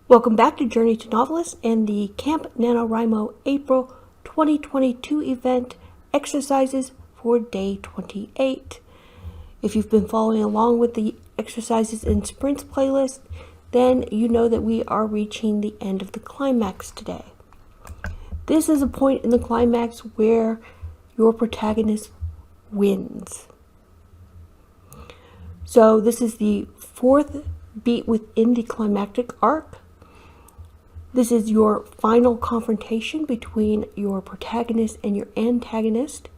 Welcome back to Journey to Novelist and the Camp NaNoWriMo April 2022 event exercises for day 28. If you've been following along with the exercises in sprints playlist, then you know that we are reaching the end of the climax today. This is a point in the climax where your protagonist wins. So this is the fourth beat within the climactic arc. This is your final confrontation between your protagonist and your antagonist.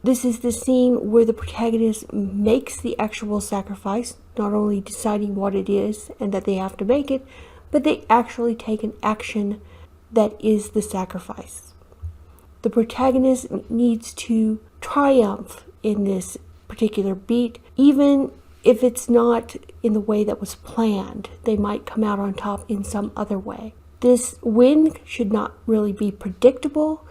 This is the scene where the protagonist makes the actual sacrifice, not only deciding what it is and that they have to make it, but they actually take an action that is the sacrifice. The protagonist needs to triumph in this particular beat, even if it's not in the way that was planned. They might come out on top in some other way. This win should not really be predictable,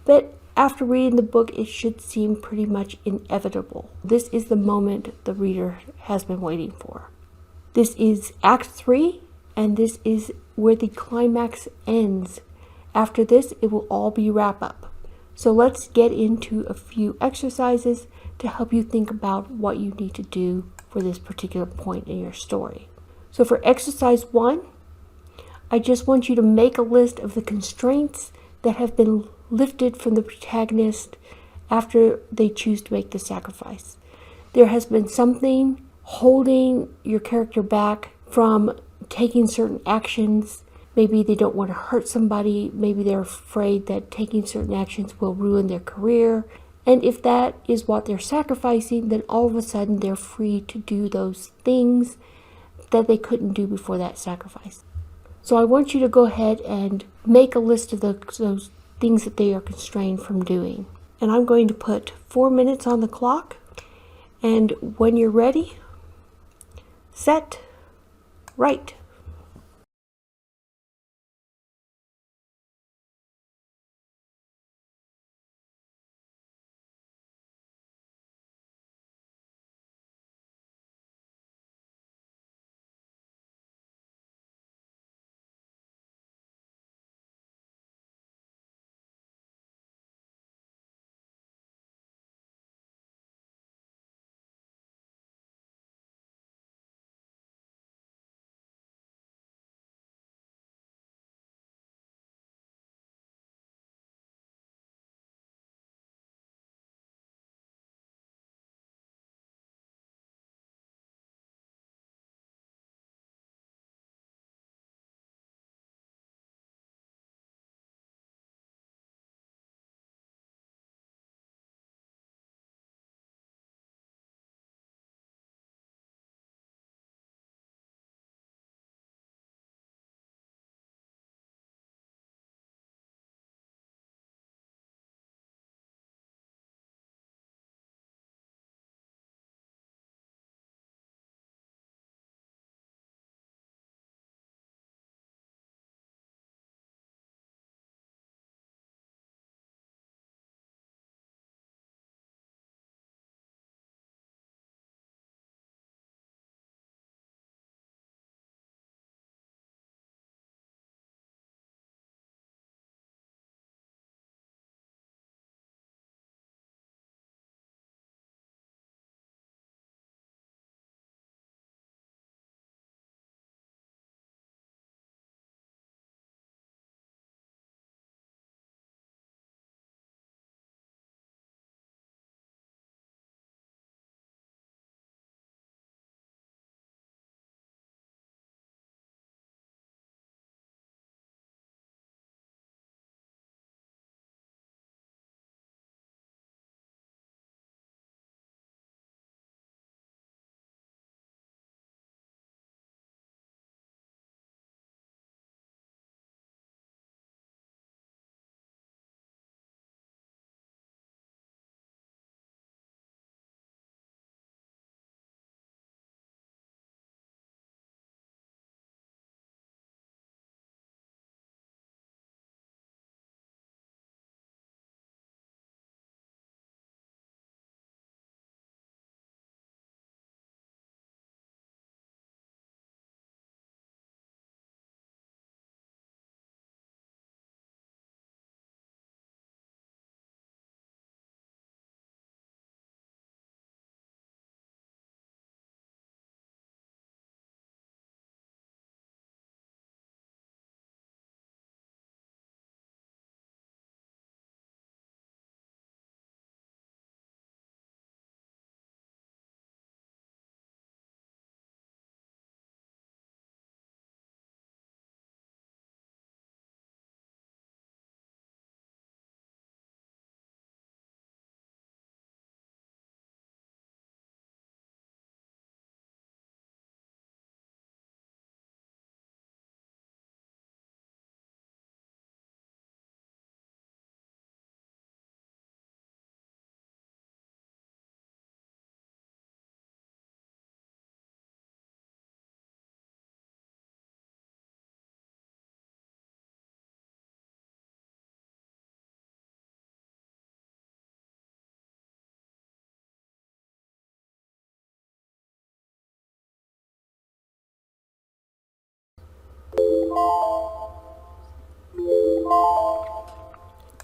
but after reading the book, it should seem pretty much inevitable. This is the moment the reader has been waiting for. This is Act 3, and this is where the climax ends. After this, it will all be wrap up. So let's get into a few exercises to help you think about what you need to do for this particular point in your story. So for exercise 1, I just want you to make a list of the constraints that have been lifted from the protagonist after they choose to make the sacrifice. There has been something holding your character back from taking certain actions. Maybe they don't want to hurt somebody. Maybe they're afraid that taking certain actions will ruin their career. And if that is what they're sacrificing, then all of a sudden they're free to do those things that they couldn't do before that sacrifice. So I want you to go ahead and make a list of those things that they are constrained from doing. And I'm going to put 4 minutes on the clock. And when you're ready, set, write.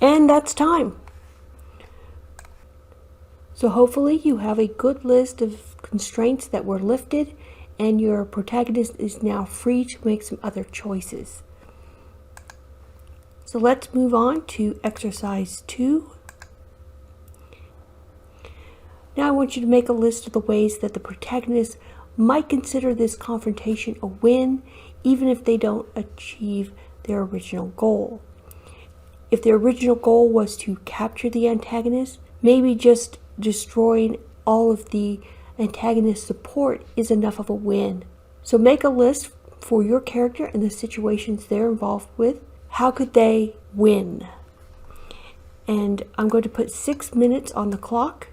And that's time. So hopefully you have a good list of constraints that were lifted and your protagonist is now free to make some other choices. So let's move on to exercise 2. Now I want you to make a list of the ways that the protagonist might consider this confrontation a win, even if they don't achieve their original goal. If their original goal was to capture the antagonist, maybe just destroying all of the antagonist's support is enough of a win. So make a list for your character and the situations they're involved with. How could they win? And I'm going to put 6 minutes on the clock.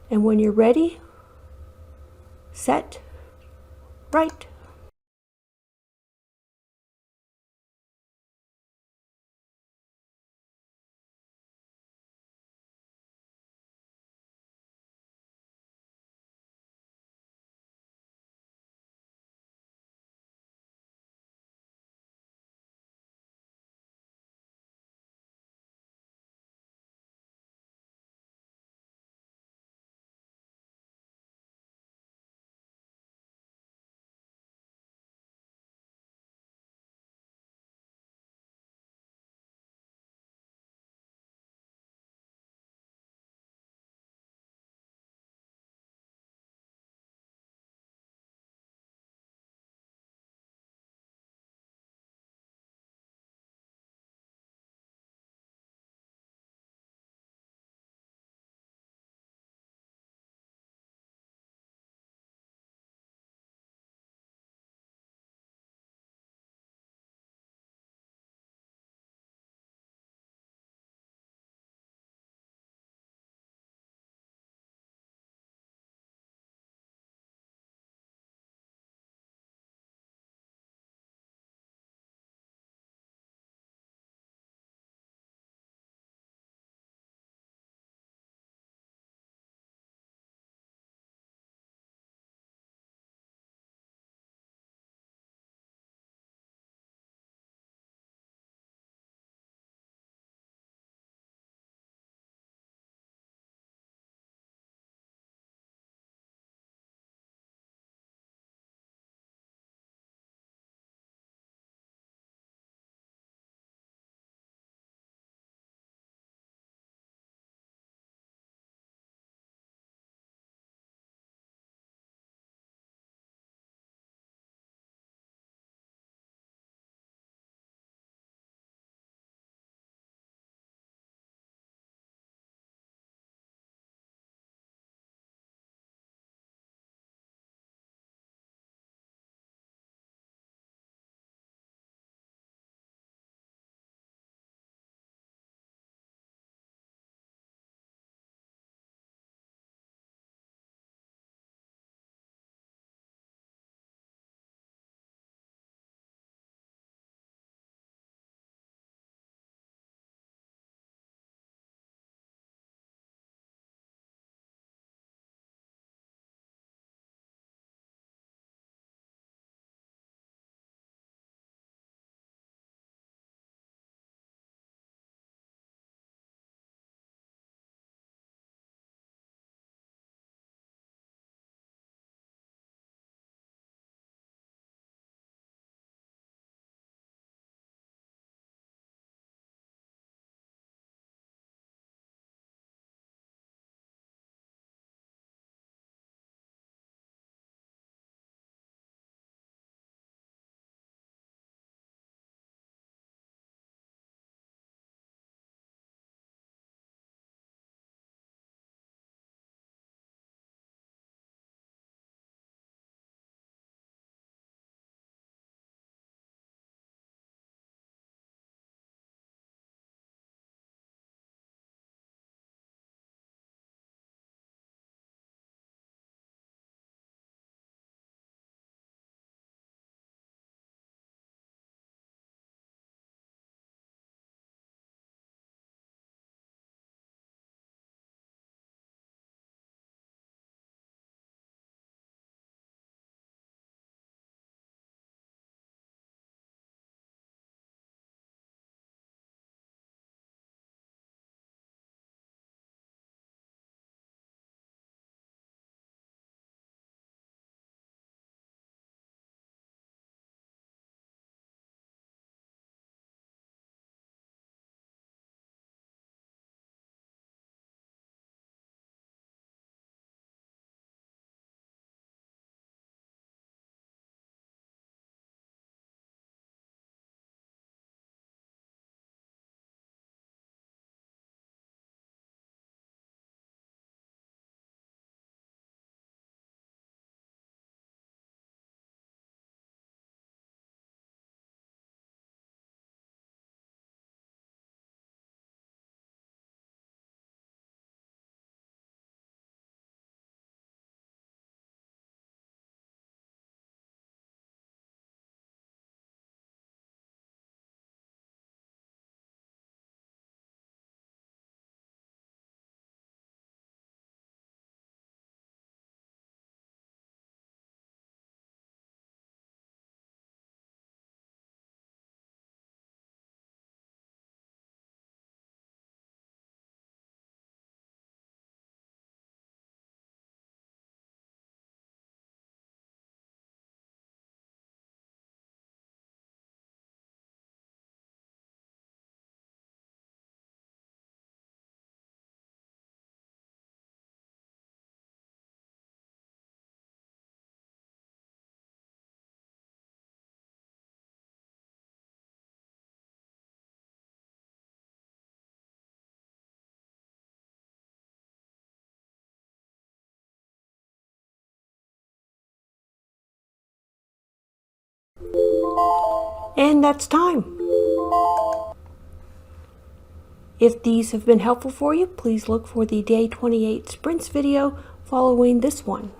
And when you're ready, set, write. And that's time. If these have been helpful for you, please look for the Day 28 Sprints video following this one.